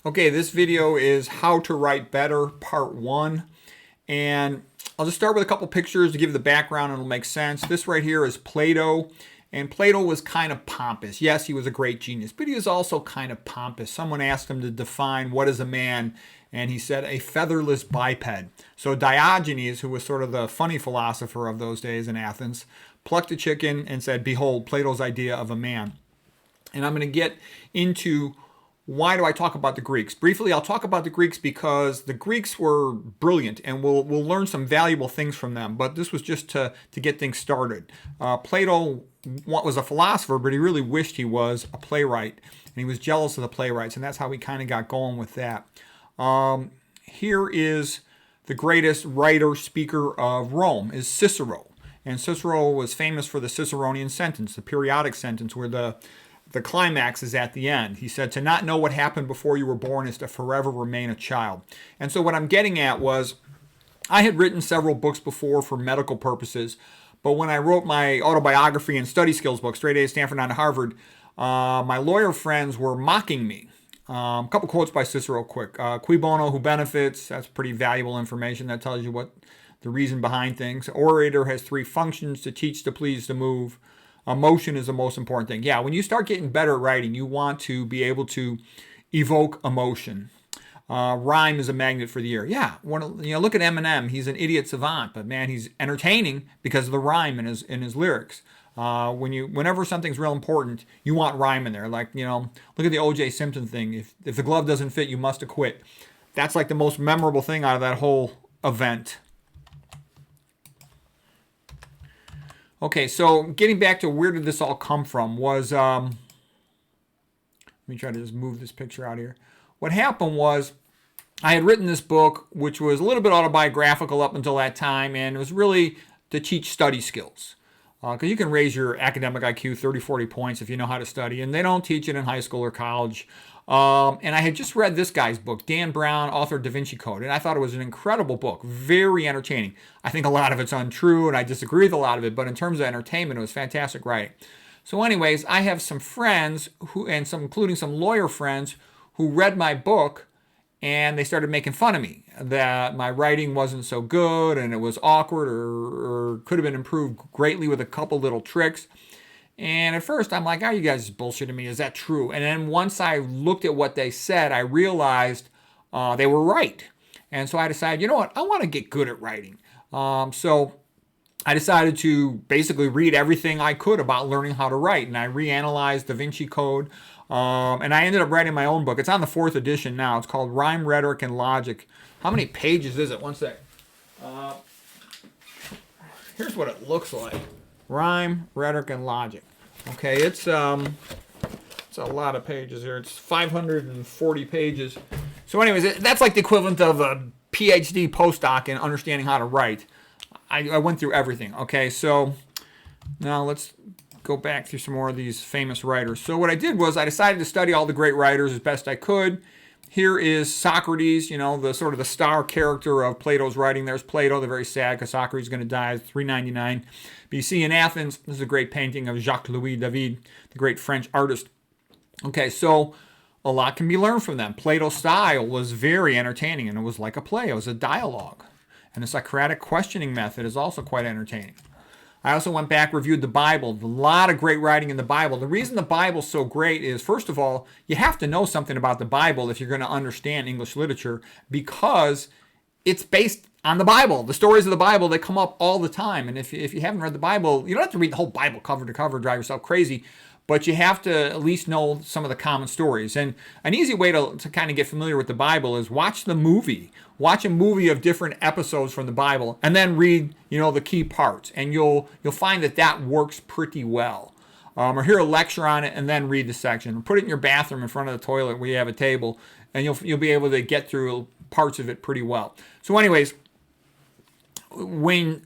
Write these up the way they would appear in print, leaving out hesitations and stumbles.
Okay, this video is How to Write Better, Part 1. And I'll just start with a couple pictures to give the background and it'll make sense. This right here is Plato. And Plato was kind of pompous. Yes, he was a great genius, but he was also kind of pompous. Someone asked him to define what is a man, and he said a featherless biped. So Diogenes, who was sort of the funny philosopher of those days in Athens, plucked a chicken and said, "Behold, Plato's idea of a man." And I'm going to get into why do I talk about the Greeks? Briefly, I'll talk about the Greeks because the Greeks were brilliant and we'll learn some valuable things from them. But this was just to get things started. Plato was a philosopher, but he really wished he was a playwright. And he was jealous of the playwrights, and that's how we kind of got going with that. Here is the greatest writer, speaker of Rome, is Cicero. And Cicero was famous for the Ciceronian sentence, the periodic sentence, where the climax is at the end. He said, "To not know what happened before you were born is to forever remain a child." And so what I'm getting at was, I had written several books before for medical purposes, but when I wrote my autobiography and study skills book, Straight A's, Stanford, on Harvard, my lawyer friends were mocking me. A couple quotes by Cicero quick. Cui bono, who benefits? That's pretty valuable information. That tells you what the reason behind things. Orator has three functions: to teach, to please, to move. Emotion is the most important thing. Yeah, when you start getting better at writing, you want to be able to evoke emotion. Rhyme is a magnet for the ear. Yeah, look at Eminem. He's an idiot savant, but man, he's entertaining because of the rhyme in his lyrics. Whenever something's real important, you want rhyme in there. Like, look at the O.J. Simpson thing. If the glove doesn't fit, you must acquit. That's like the most memorable thing out of that whole event. Okay, so getting back to where did this all come from was, let me try to just move this picture out here. What happened was, I had written this book, which was a little bit autobiographical up until that time, and it was really to teach study skills. Because you can raise your academic IQ 30, 40 points if you know how to study, and they don't teach it in high school or college. And I had just read this guy's book, Dan Brown, author of Da Vinci Code, and I thought it was an incredible book, very entertaining. I think a lot of it's untrue, and I disagree with a lot of it, but in terms of entertainment, it was fantastic writing. So anyways, I have some friends, including some lawyer friends, who read my book, and they started making fun of me, that my writing wasn't so good, and it was awkward, or could have been improved greatly with a couple little tricks. And at first, I'm like, "Oh, you guys bullshitting me. Is that true?" And then once I looked at what they said, I realized they were right. And so I decided, you know what? I want to get good at writing. So I decided to basically read everything I could about learning how to write. And I reanalyzed Da Vinci Code. And I ended up writing my own book. It's on the 4th edition now. It's called Rhyme, Rhetoric, and Logic. How many pages is it? One sec. Here's what it looks like. Rhyme, Rhetoric, and Logic. Okay, it's a lot of pages here. It's 540 pages. So anyways, that's like the equivalent of a PhD postdoc in understanding how to write. I went through everything. Okay, so now let's go back through some more of these famous writers. So what I did was I decided to study all the great writers as best I could. Here is Socrates, the sort of the star character of Plato's writing. There's Plato. They're very sad because Socrates is going to die at 399 BC in Athens. This is a great painting of Jacques-Louis David, the great French artist. Okay, so a lot can be learned from them. Plato's style was very entertaining, and it was like a play. It was a dialogue. And the Socratic questioning method is also quite entertaining. I also went back, reviewed the Bible. A lot of great writing in the Bible. The reason the Bible's so great is, first of all, you have to know something about the Bible if you're going to understand English literature, because it's based on the Bible. The stories of the Bible, they come up all the time. And if you haven't read the Bible, you don't have to read the whole Bible cover to cover, drive yourself crazy, but you have to at least know some of the common stories. And an easy way to kind of get familiar with the Bible is watch the movie. Watch a movie of different episodes from the Bible, and then read, the key parts. And you'll find that works pretty well. Or hear a lecture on it, and then read the section. Put it in your bathroom in front of the toilet where you have a table, and you'll be able to get through parts of it pretty well. So anyways, when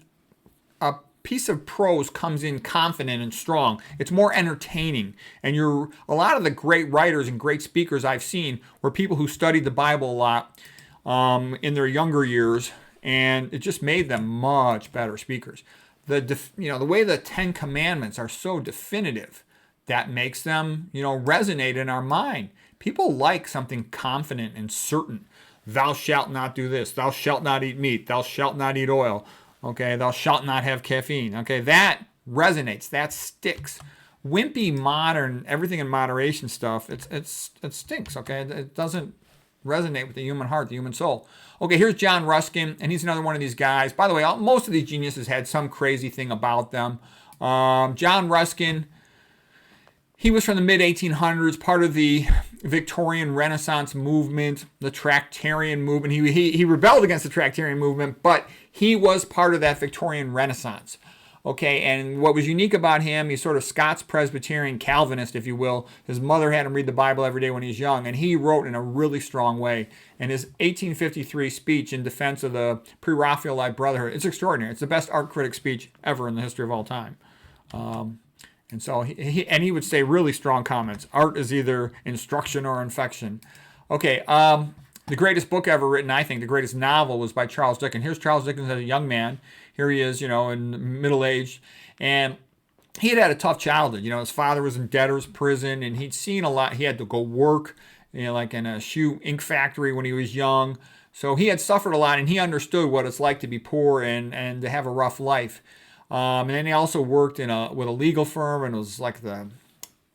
a piece of prose comes in confident and strong, it's more entertaining. And a lot of the great writers and great speakers I've seen were people who studied the Bible a lot in their younger years, and it just made them much better speakers. The way the 10 Commandments are so definitive, that makes them, resonate in our mind. People like something confident and certain. Thou shalt not do this. Thou shalt not eat meat. Thou shalt not eat oil. Okay, thou shalt not have caffeine. Okay, that resonates. That sticks. Wimpy, modern, everything in moderation stuff, it stinks. Okay, it doesn't resonate with the human heart, the human soul. Okay, here's John Ruskin, and he's another one of these guys. By the way, most of these geniuses had some crazy thing about them. John Ruskin, he was from the mid-1800s, part of the Victorian Renaissance movement, the Tractarian movement. He rebelled against the Tractarian movement, but he was part of that Victorian Renaissance. Okay, and what was unique about him, he's sort of Scots Presbyterian Calvinist, if you will. His mother had him read the Bible every day when he was young, and he wrote in a really strong way. And his 1853 speech in defense of the Pre-Raphaelite Brotherhood, it's extraordinary. It's the best art critic speech ever in the history of all time. And so he would say really strong comments. Art is either instruction or infection. Okay, the greatest book ever written, I think, the greatest novel was by Charles Dickens. Here's Charles Dickens as a young man. Here he is, in middle age. And he had a tough childhood. His father was in debtor's prison, and he'd seen a lot. He had to go work, like in a shoe ink factory when he was young. So he had suffered a lot, and he understood what it's like to be poor and to have a rough life. And then he also worked with a legal firm, and it was like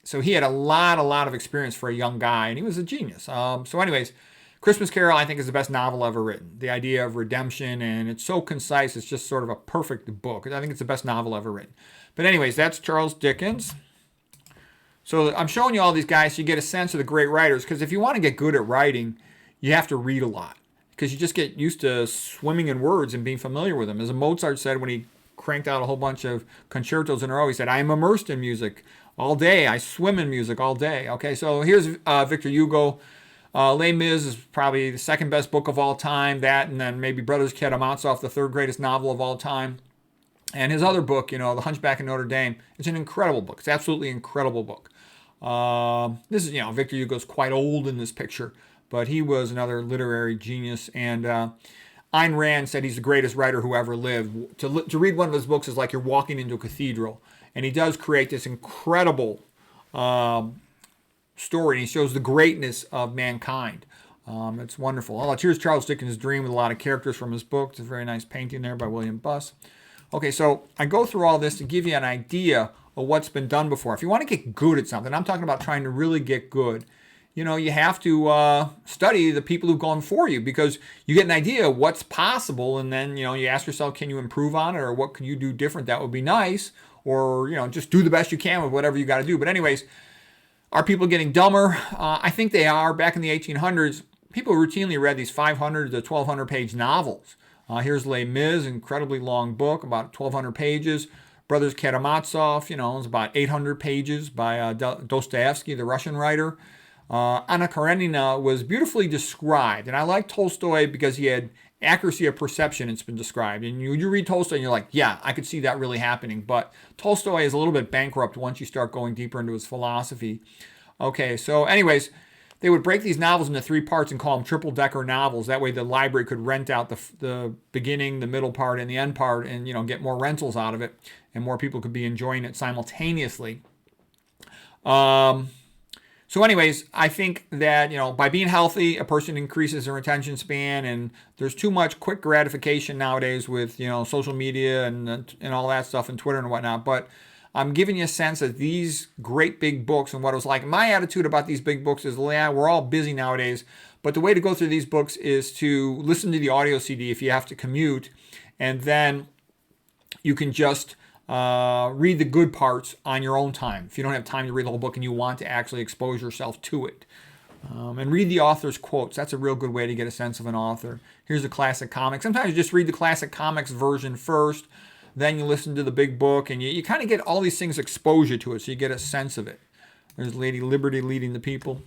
so he had a lot of experience for a young guy, and he was a genius. So anyways, Christmas Carol, I think, is the best novel ever written. The idea of redemption, and it's so concise, it's just sort of a perfect book. I think it's the best novel ever written. But anyways, that's Charles Dickens. So I'm showing you all these guys so you get a sense of the great writers, because if you want to get good at writing, you have to read a lot, because you just get used to swimming in words and being familiar with them. As Mozart said when he cranked out a whole bunch of concertos in a row, he said, I am immersed in music all day. I swim in music all day. Okay, so here's Victor Hugo. Les Mis is probably the second best book of all time. That, and then maybe Brothers Karamazov, the third greatest novel of all time. And his other book, The Hunchback of Notre Dame, it's an incredible book. It's absolutely incredible book. This is, Victor Hugo's quite old in this picture, but he was another literary genius. And Ayn Rand said he's the greatest writer who ever lived. To read one of his books is like you're walking into a cathedral. And he does create this incredible story, and he shows the greatness of mankind. It's wonderful. Here's Charles Dickens' Dream with a lot of characters from his book. It's a very nice painting there by William Buss. Okay, so I go through all this to give you an idea of what's been done before. If you want to get good at something, I'm talking about trying to really get good, you have to study the people who've gone before you, because you get an idea of what's possible, and then, you ask yourself, can you improve on it, or what can you do different that would be nice, or, just do the best you can with whatever you got to do. But anyways, are people getting dumber? I think they are. Back in the 1800s, people routinely read these 500 to 1,200 page novels. Here's Les Mis, incredibly long book, about 1,200 pages. Brothers Karamazov, it's about 800 pages by Dostoevsky, the Russian writer. Anna Karenina was beautifully described. And I like Tolstoy because he had accuracy of perception, it's been described. And you read Tolstoy and you're like, yeah, I could see that really happening. But Tolstoy is a little bit bankrupt once you start going deeper into his philosophy. Okay, so anyways, they would break these novels into 3 parts and call them triple-decker novels. That way the library could rent out the beginning, the middle part, and the end part, and get more rentals out of it, and more people could be enjoying it simultaneously. So anyways, I think that, by being healthy, a person increases their attention span, and there's too much quick gratification nowadays with, social media and all that stuff and Twitter and whatnot. But I'm giving you a sense of these great big books and what it was like. My attitude about these big books is, yeah, we're all busy nowadays, but the way to go through these books is to listen to the audio CD if you have to commute, and then you can just read the good parts on your own time. If you don't have time to read the whole book and you want to actually expose yourself to it. And read the author's quotes. That's a real good way to get a sense of an author. Here's a classic comic. Sometimes you just read the classic comics version first, then you listen to the big book, and you kind of get all these things exposure to it, so you get a sense of it. There's Lady Liberty leading the people.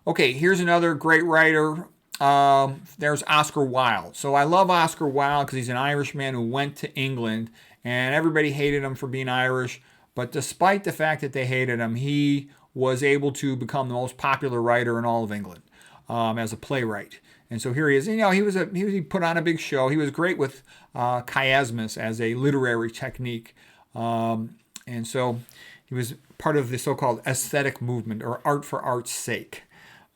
Okay, here's another great writer. There's Oscar Wilde. So I love Oscar Wilde because he's an Irishman who went to England, and everybody hated him for being Irish. But despite the fact that they hated him, he was able to become the most popular writer in all of England as a playwright. And so here he is. He put on a big show. He was great with chiasmus as a literary technique. And so he was part of the so-called aesthetic movement, or art for art's sake.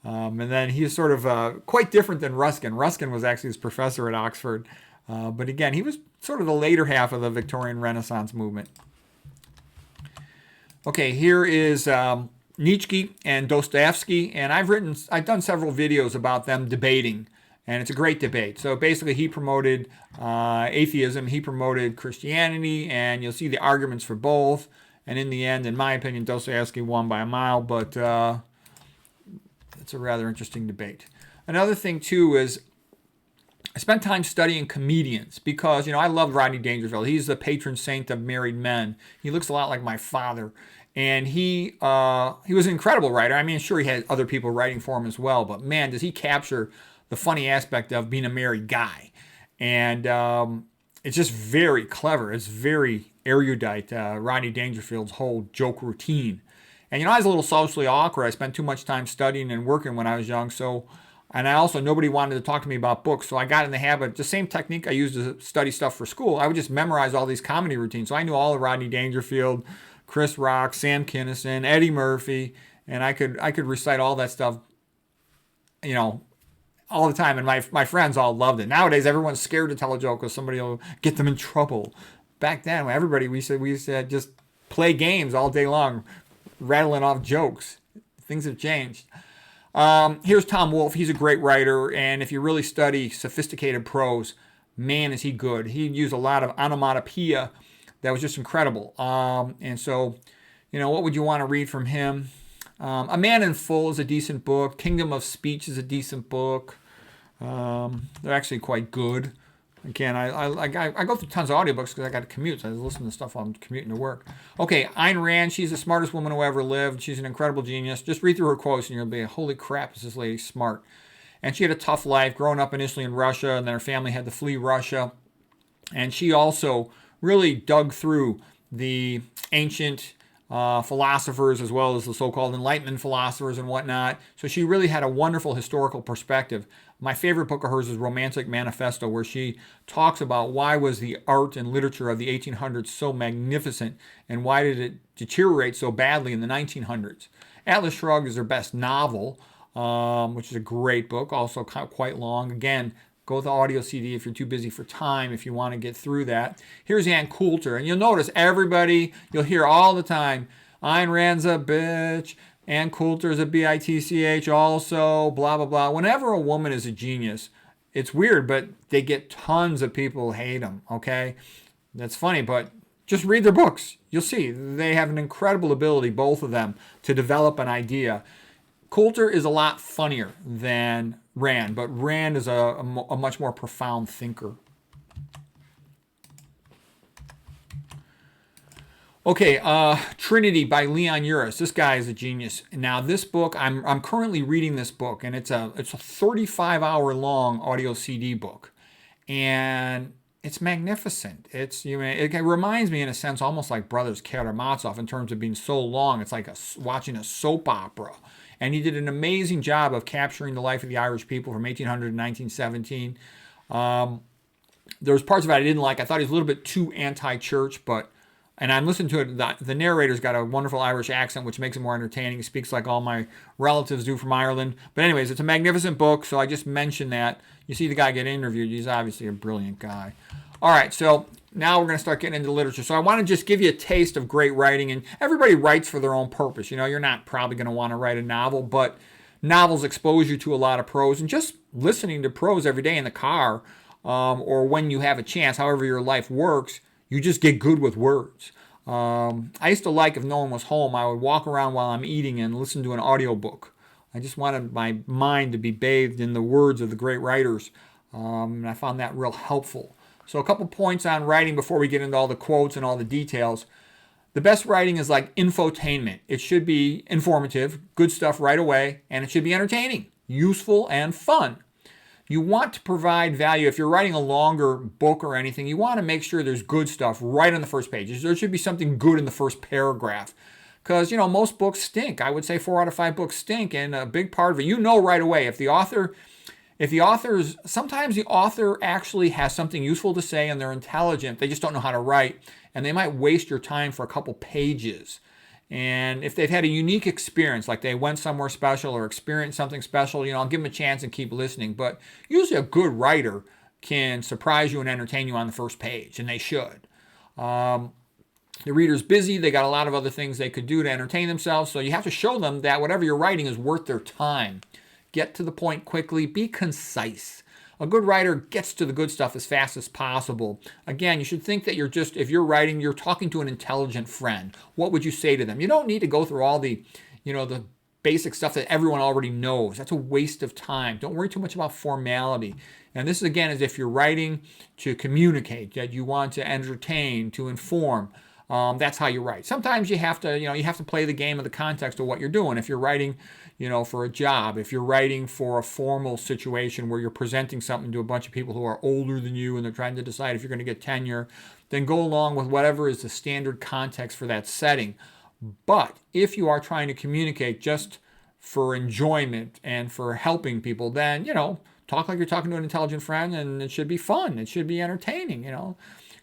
And then he's sort of quite different than Ruskin. Ruskin was actually his professor at Oxford. But again, he was sort of the later half of the Victorian Renaissance movement. Okay, here is Nietzsche and Dostoevsky, and I've done several videos about them debating, and it's a great debate. So basically, he promoted atheism, he promoted Christianity, and you'll see the arguments for both. And in the end, in my opinion, Dostoevsky won by a mile, but it's a rather interesting debate. Another thing too is I spent time studying comedians because, I love Rodney Dangerfield. He's the patron saint of married men. He looks a lot like my father. And he was an incredible writer. I mean, sure, he had other people writing for him as well, but man, does he capture the funny aspect of being a married guy. And it's just very clever. It's very erudite, Rodney Dangerfield's whole joke routine. And, I was a little socially awkward. I spent too much time studying and working when I was young, and I also, nobody wanted to talk to me about books, so I got in the habit, the same technique I used to study stuff for school, I would just memorize all these comedy routines. So I knew all of Rodney Dangerfield, Chris Rock, Sam Kinison, Eddie Murphy, and I could recite all that stuff, all the time, and my friends all loved it. Nowadays, everyone's scared to tell a joke because somebody will get them in trouble. Back then, we used to just play games all day long, rattling off jokes. Things have changed. Here's Tom Wolfe. He's a great writer, and if you really study sophisticated prose, man, is he good. He used a lot of onomatopoeia that was just incredible. And so, what would you want to read from him? A Man in Full is a decent book. Kingdom of Speech is a decent book. They're actually quite good. Again, I go through tons of audiobooks because I got to commute. So I listen to stuff while I'm commuting to work. Okay, Ayn Rand, she's the smartest woman who ever lived. She's an incredible genius. Just read through her quotes and you'll be, holy crap, is this lady smart. And she had a tough life, growing up initially in Russia, and then her family had to flee Russia. And she also really dug through the ancient philosophers as well as the so-called Enlightenment philosophers and whatnot. So she really had a wonderful historical perspective. My favorite book of hers is Romantic Manifesto, where she talks about why was the art and literature of the 1800s so magnificent and why did it deteriorate so badly in the 1900s. Atlas Shrugged is her best novel, which is a great book, also quite long. Again, go with the audio CD if you're too busy for time, if you want to get through that. Here's Ann Coulter, and you'll notice you'll hear all the time, Ayn Rand's a bitch, Ann Coulter is a bitch also, blah, blah, blah. Whenever a woman is a genius, it's weird, but they get tons of people who hate them, okay? That's funny, but just read their books. You'll see they have an incredible ability, both of them, to develop an idea. Coulter is a lot funnier than Rand, but Rand is a much more profound thinker. Okay, Trinity by Leon Uris. This guy is a genius. Now, this book, I'm currently reading this book, and it's a 35-hour long audio CD book, and it's magnificent. It reminds me in a sense almost like Brothers Karamazov in terms of being so long. It's like watching a soap opera. And he did an amazing job of capturing the life of the Irish people from 1800 to 1917. There was parts of it I didn't like. I thought he was a little bit too anti-church, and I'm listening to it. The narrator's got a wonderful Irish accent, which makes it more entertaining. He speaks like all my relatives do from Ireland. But anyways, it's a magnificent book, so I just mentioned that. You see the guy get interviewed. He's obviously a brilliant guy. All right, so now we're going to start getting into literature. So I want to just give you a taste of great writing. And everybody writes for their own purpose. You're not probably going to want to write a novel, but novels expose you to a lot of prose. And just listening to prose every day in the car or when you have a chance, however your life works, you just get good with words. I used to like, if no one was home, I would walk around while I'm eating and listen to an audiobook. I just wanted my mind to be bathed in the words of the great writers. And I found that real helpful. So a couple points on writing before we get into all the quotes and all the details. The best writing is like infotainment. It should be informative, good stuff right away, and it should be entertaining, useful, and fun. You want to provide value. If you're writing a longer book or anything, you want to make sure there's good stuff right on the first page. There should be something good in the first paragraph. Because, most books stink. I would say 4 out of 5 books stink, and a big part of it, right away, sometimes the author actually has something useful to say and they're intelligent, they just don't know how to write, and they might waste your time for a couple pages. And if they've had a unique experience, like they went somewhere special or experienced something special, I'll give them a chance and keep listening. But usually a good writer can surprise you and entertain you on the first page, and they should. The reader's busy. They got a lot of other things they could do to entertain themselves. So you have to show them that whatever you're writing is worth their time. Get to the point quickly. Be concise. A good writer gets to the good stuff as fast as possible. Again, you should think that if you're writing, you're talking to an intelligent friend. What would you say to them? You don't need to go through all the basic stuff that everyone already knows. That's a waste of time. Don't worry too much about formality. And this, again, is if you're writing to communicate, that you want to entertain, to inform. That's how you write. Sometimes you have to play the game of the context of what you're doing. If you're writing, for a job, if you're writing for a formal situation where you're presenting something to a bunch of people who are older than you and they're trying to decide if you're going to get tenure, then go along with whatever is the standard context for that setting. But if you are trying to communicate just for enjoyment and for helping people, then, talk like you're talking to an intelligent friend, and it should be fun. It should be entertaining,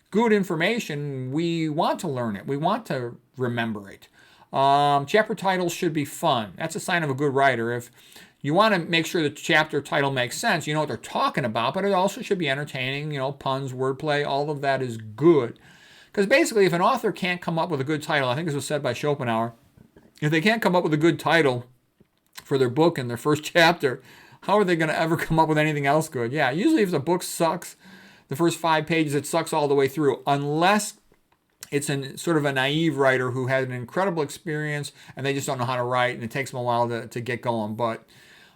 Good information, we want to learn it. We want to remember it. Chapter titles should be fun. That's a sign of a good writer. If you want to make sure the chapter title makes sense, you know what they're talking about, but it also should be entertaining, puns, wordplay, all of that is good. Because basically, if an author can't come up with a good title, I think this was said by Schopenhauer, if they can't come up with a good title for their book in their first chapter, how are they going to ever come up with anything else good? Yeah, usually if the book sucks, the first 5 pages, it sucks all the way through, unless it's sort of a naive writer who had an incredible experience and they just don't know how to write, and it takes them a while to get going. But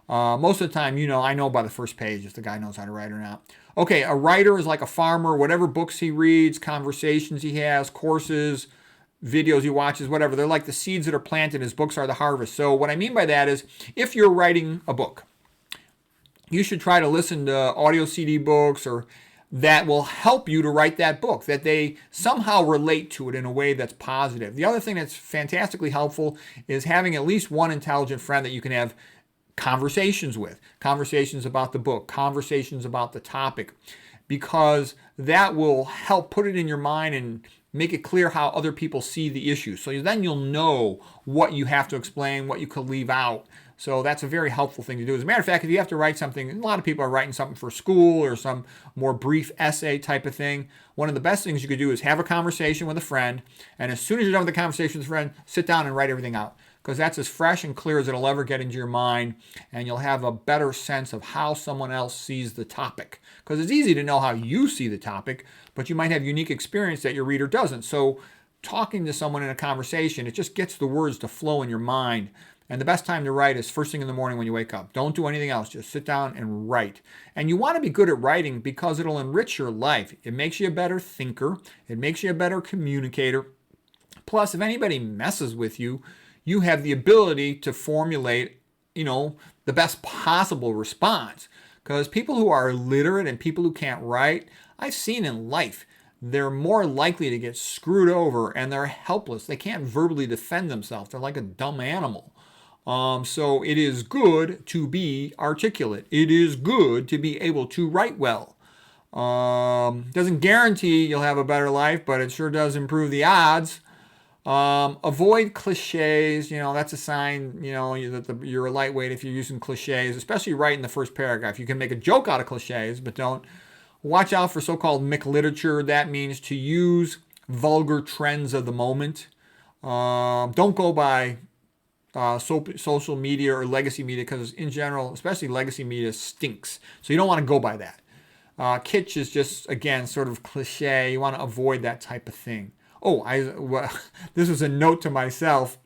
most of the time, I know by the first page if the guy knows how to write or not. Okay, a writer is like a farmer. Whatever books he reads, conversations he has, courses, videos he watches, whatever, they're like the seeds that are planted. His books are the harvest. So what I mean by that is, if you're writing a book, you should try to listen to audio CD books or that will help you to write that book, that they somehow relate to it in a way that's positive. The other thing that's fantastically helpful is having at least one intelligent friend that you can have conversations with, conversations about the book, conversations about the topic, because that will help put it in your mind and make it clear how other people see the issue. So then you'll know what you have to explain, what you could leave out. So that's a very helpful thing to do. As a matter of fact, if you have to write something, a lot of people are writing something for school or some more brief essay type of thing. One of the best things you could do is have a conversation with a friend, and as soon as you're done with the conversation with a friend, sit down and write everything out, because that's as fresh and clear as it'll ever get into your mind, and you'll have a better sense of how someone else sees the topic. Because it's easy to know how you see the topic, but you might have unique experience that your reader doesn't. So talking to someone in a conversation, it just gets the words to flow in your mind. And the best time to write is first thing in the morning when you wake up. Don't do anything else. Just sit down and write. And you want to be good at writing because it'll enrich your life. It makes you a better thinker. It makes you a better communicator. Plus, if anybody messes with you, you have the ability to formulate, the best possible response. Because people who are illiterate and people who can't write, I've seen in life, they're more likely to get screwed over and they're helpless. They can't verbally defend themselves. They're like a dumb animal. So it is good to be articulate. It is good to be able to write well. Doesn't guarantee you'll have a better life, but it sure does improve the odds. Avoid cliches. That's a sign, that you're a lightweight if you're using cliches, especially right in the first paragraph. You can make a joke out of cliches, but don't. Watch out for so-called McLiterature. That means to use vulgar trends of the moment. Don't go by social media or legacy media, because in general, especially legacy media, stinks. So you don't want to go by that. Kitsch is just, again, sort of cliche. You want to avoid that type of thing. This was a note to myself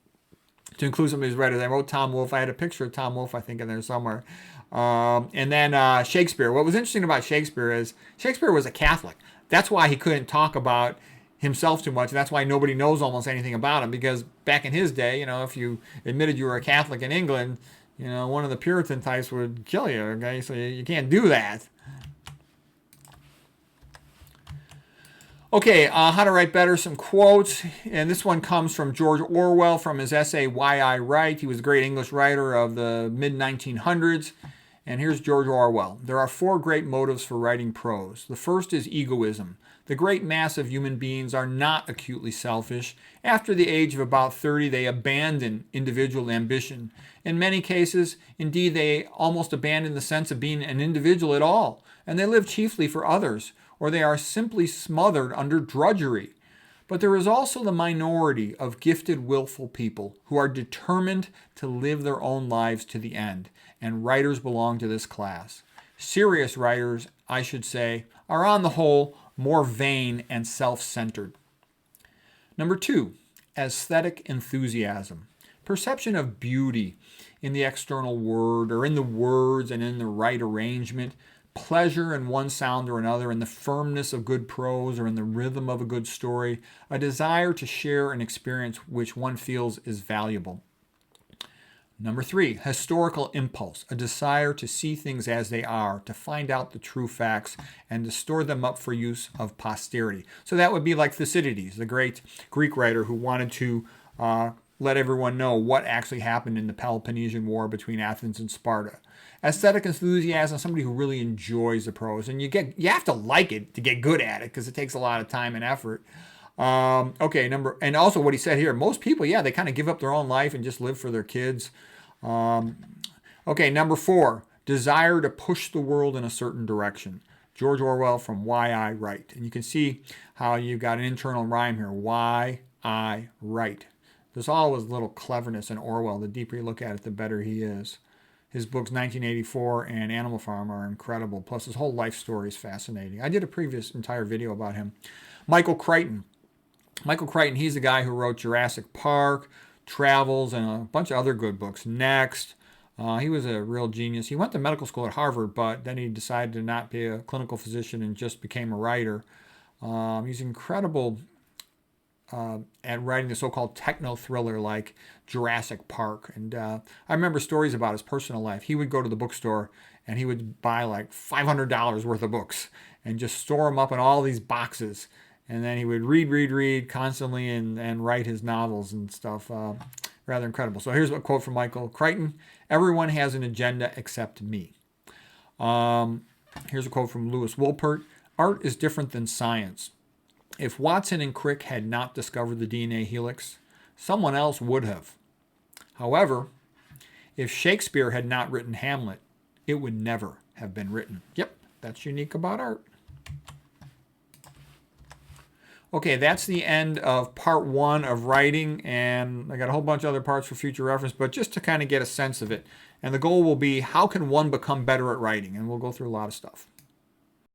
to include some of these writers. I wrote Tom Wolfe. I had a picture of Tom Wolfe, I think, in there somewhere. And then Shakespeare. What was interesting about Shakespeare is Shakespeare was a Catholic. That's why he couldn't talk about himself too much. And that's why nobody knows almost anything about him, because back in his day, if you admitted you were a Catholic in England, one of the Puritan types would kill you. Okay, so you can't do that. Okay, how to write better, some quotes. And this one comes from George Orwell from his essay, Why I Write. He was a great English writer of the mid-1900s. And here's George Orwell. There are four great motives for writing prose. The first is egoism. The great mass of human beings are not acutely selfish. After the age of about 30, they abandon individual ambition. In many cases, indeed, they almost abandon the sense of being an individual at all, and they live chiefly for others, or they are simply smothered under drudgery. But there is also the minority of gifted, willful people who are determined to live their own lives to the end, and writers belong to this class. Serious writers, I should say, are on the whole more vain and self-centered. Number 2, aesthetic enthusiasm. Perception of beauty in the external word or in the words and in the right arrangement, pleasure in one sound or another, in the firmness of good prose or in the rhythm of a good story, a desire to share an experience which one feels is valuable. Number 3, historical impulse, a desire to see things as they are, to find out the true facts, and to store them up for use of posterity. So that would be like Thucydides, the great Greek writer who wanted to let everyone know what actually happened in the Peloponnesian War between Athens and Sparta. Aesthetic enthusiasm, somebody who really enjoys the prose, and you have to like it to get good at it because it takes a lot of time and effort. And also what he said here, most people, they kind of give up their own life and just live for their kids. Number 4, desire to push the world in a certain direction. George Orwell from Why I Write. And you can see how you've got an internal rhyme here. Why I Write. There's always a little cleverness in Orwell. The deeper you look at it, the better he is. His books 1984 and Animal Farm are incredible. Plus his whole life story is fascinating. I did a previous entire video about him. Michael Crichton. Michael Crichton, he's the guy who wrote Jurassic Park, Travels, and a bunch of other good books. Next. He was a real genius. He went to medical school at Harvard, but then he decided to not be a clinical physician and just became a writer. He's incredible at writing the so-called techno-thriller like Jurassic Park. And I remember stories about his personal life. He would go to the bookstore and he would buy like $500 worth of books and just store them up in all these boxes. And then he would read constantly and write his novels and stuff. Rather incredible. So here's a quote from Michael Crichton. Everyone has an agenda except me. Here's a quote from Lewis Wolpert. Art is different than science. If Watson and Crick had not discovered the DNA helix, someone else would have. However, if Shakespeare had not written Hamlet, it would never have been written. Yep, that's unique about art. Okay, that's the end of part 1 of writing, and I got a whole bunch of other parts for future reference, but just to kind of get a sense of it. And the goal will be, how can one become better at writing? And we'll go through a lot of stuff.